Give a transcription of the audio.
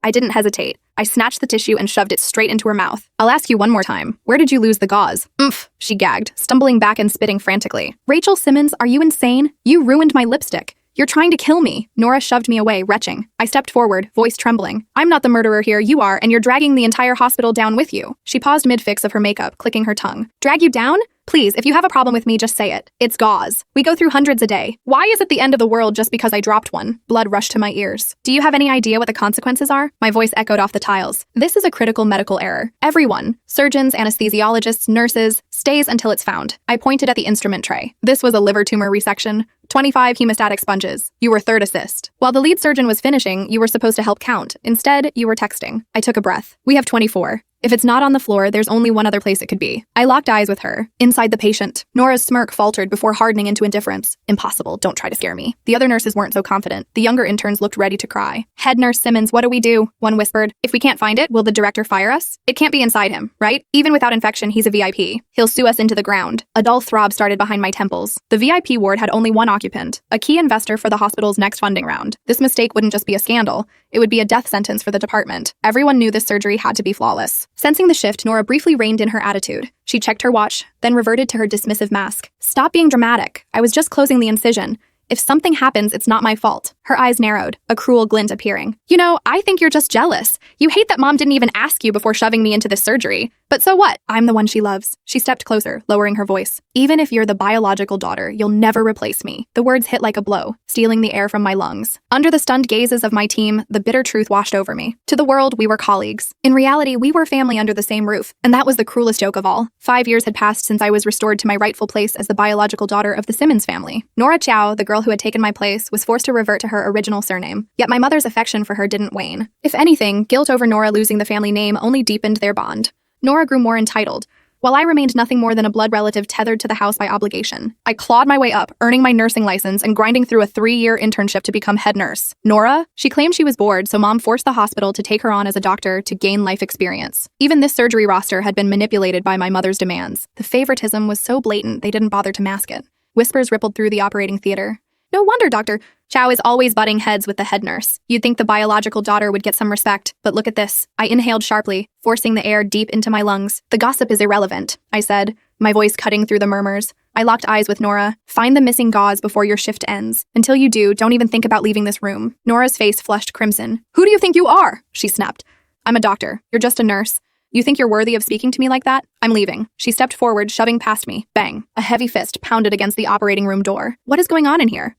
I didn't hesitate. I snatched the tissue and shoved it straight into her mouth. I'll ask you one more time. Where did you lose the gauze? Oomph, she gagged, stumbling back and spitting frantically. Rachel Simmons, are you insane? You ruined my lipstick. You're trying to kill me. Nora shoved me away, retching. I stepped forward, voice trembling. I'm not the murderer here, you are, and you're dragging the entire hospital down with you. She paused mid-fix of her makeup, clicking her tongue. Drag you down? Please, if you have a problem with me, just say it. It's gauze. We go through hundreds a day. Why is it the end of the world just because I dropped one? Blood rushed to my ears. Do you have any idea what the consequences are? My voice echoed off the tiles. This is a critical medical error. Everyone, surgeons, anesthesiologists, nurses, stays until it's found. I pointed at the instrument tray. This was a liver tumor resection. 25 hemostatic sponges. You were third assist. While the lead surgeon was finishing, you were supposed to help count. Instead, you were texting. I took a breath. We have 24. If it's not on the floor, there's only one other place it could be. I locked eyes with her, inside the patient. Nora's smirk faltered before hardening into indifference. Impossible, don't try to scare me. The other nurses weren't so confident. The younger interns looked ready to cry. Head nurse Simmons, what do we do? One whispered. If we can't find it, will the director fire us? It can't be inside him, right? Even without infection, he's a VIP. He'll sue us into the ground. A dull throb started behind my temples. The VIP ward had only one occupant, a key investor for the hospital's next funding round. This mistake wouldn't just be a scandal, it would be a death sentence for the department. Everyone knew this surgery had to be flawless. Sensing the shift, Nora briefly reined in her attitude. She checked her watch, then reverted to her dismissive mask. Stop being dramatic. I was just closing the incision. If something happens, it's not my fault. Her eyes narrowed, a cruel glint appearing. You know, I think you're just jealous. You hate that Mom didn't even ask you before shoving me into this surgery. But so what? I'm the one she loves. She stepped closer, lowering her voice. Even if you're the biological daughter, you'll never replace me. The words hit like a blow, stealing the air from my lungs. Under the stunned gazes of my team, the bitter truth washed over me. To the world, we were colleagues. In reality, we were family under the same roof, and that was the cruelest joke of all. 5 years had passed since I was restored to my rightful place as the biological daughter of the Simmons family. Nora Chow, the girl who had taken my place, was forced to revert to her original surname. Yet my mother's affection for her didn't wane. If anything, guilt over Nora losing the family name only deepened their bond. Nora grew more entitled, while I remained nothing more than a blood relative tethered to the house by obligation. I clawed my way up, earning my nursing license and grinding through a 3-year internship to become head nurse. Nora? She claimed she was bored, so Mom forced the hospital to take her on as a doctor to gain life experience. Even this surgery roster had been manipulated by my mother's demands. The favoritism was so blatant they didn't bother to mask it. Whispers rippled through the operating theater. No wonder Dr. Chow is always butting heads with the head nurse. You'd think the biological daughter would get some respect, but look at this. I inhaled sharply, forcing the air deep into my lungs. The gossip is irrelevant, I said, my voice cutting through the murmurs. I locked eyes with Nora. Find the missing gauze before your shift ends. Until you do, don't even think about leaving this room. Nora's face flushed crimson. Who do you think you are? She snapped. I'm a doctor. You're just a nurse. You think you're worthy of speaking to me like that? I'm leaving. She stepped forward, shoving past me. Bang. A heavy fist pounded against the operating room door. What is going on in here?